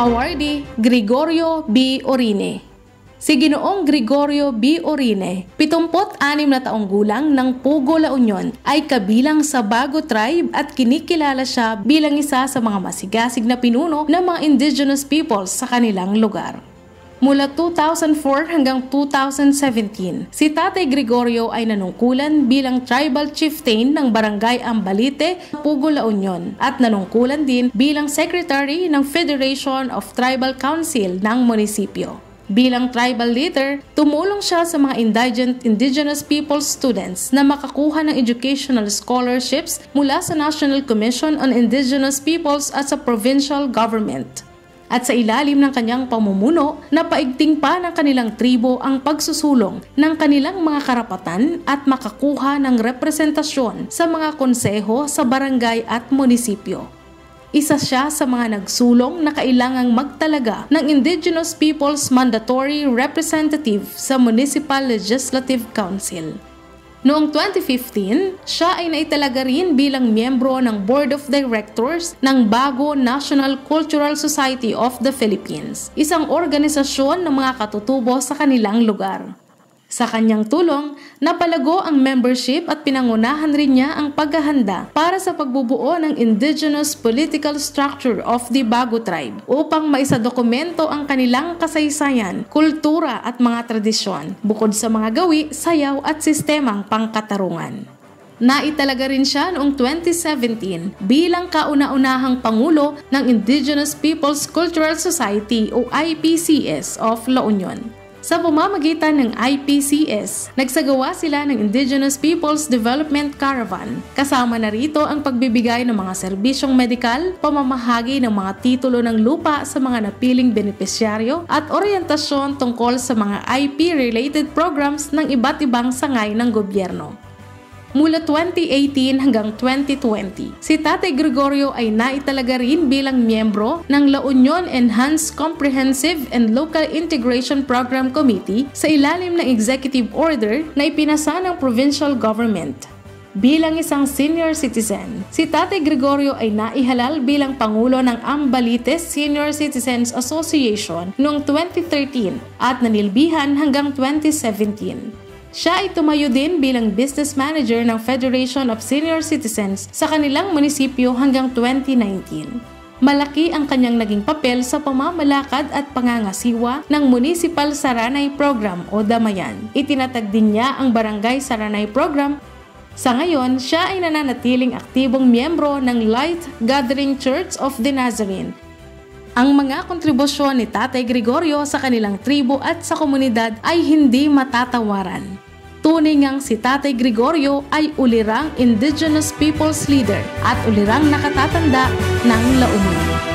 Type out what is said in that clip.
Awardee Gregorio B. Orine. Si Ginoong Gregorio B. Orine, 76 na taong gulang ng Pugo, La Union, ay kabilang sa Bago Tribe at kinikilala siya bilang isa sa mga masigasig na pinuno ng mga indigenous peoples sa kanilang lugar. Mula 2004 hanggang 2017, si Tatay Gregorio ay nanungkulan bilang tribal chieftain ng Barangay Ambalite, Pugo, La Union at nanungkulan din bilang secretary ng Federation of Tribal Council ng munisipyo. Bilang tribal leader, tumulong siya sa mga indigent indigenous people students na makakuha ng educational scholarships mula sa National Commission on Indigenous Peoples at sa provincial government. At sa ilalim ng kanyang pamumuno, napaigting pa ng kanilang tribo ang pagsusulong ng kanilang mga karapatan at makakuha ng representasyon sa mga konseho sa barangay at munisipyo. Isa siya sa mga nagsulong na kailangang magtalaga ng Indigenous Peoples Mandatory Representative sa Municipal Legislative Council. Noong 2015, siya ay naitalaga rin bilang miyembro ng Board of Directors ng Bago National Cultural Society of the Philippines, isang organisasyon ng mga katutubo sa kanilang lugar. Sa kanyang tulong, napalago ang membership at pinangunahan rin niya ang paghahanda para sa pagbubuo ng indigenous political structure of the Bago Tribe upang maisadokumento ang kanilang kasaysayan, kultura at mga tradisyon, bukod sa mga gawi, sayaw at sistemang pangkatarungan. Naitalaga rin siya noong 2017 bilang kauna-unahang Pangulo ng Indigenous Peoples Cultural Society o IPCS of La Union. Sa pamamagitan ng IPCS, nagsagawa sila ng Indigenous Peoples Development Caravan. Kasama na rito ang pagbibigay ng mga serbisyong medikal, pamamahagi ng mga titulo ng lupa sa mga napiling benepisyaryo at oryentasyon tungkol sa mga IP-related programs ng iba't ibang sangay ng gobyerno. Mula 2018 hanggang 2020, si Tatay Gregorio ay naitalaga rin bilang miyembro ng La Union Enhanced Comprehensive and Local Integration Program Committee sa ilalim ng executive order na ipinasa ng provincial government. Bilang isang senior citizen, si Tatay Gregorio ay naihalal bilang Pangulo ng Ambalites Senior Citizens Association noong 2013 at nanilbihan hanggang 2017. Siya ay tumayo din bilang business manager ng Federation of Senior Citizens sa kanilang munisipyo hanggang 2019. Malaki ang kanyang naging papel sa pamamalakad at pangangasiwa ng Municipal Saranay Program o Damayan. Itinatag din niya ang Barangay Saranay Program. Sa ngayon, siya ay nananatiling aktibong miyembro ng Light Gathering Church of the Nazarene. Ang mga kontribusyon ni Tatay Gregorio sa kanilang tribo at sa komunidad ay hindi matatawaran. Tunay ngang si Tatay Gregorio ay ulirang Indigenous Peoples Leader at ulirang nakatatanda ng La Union.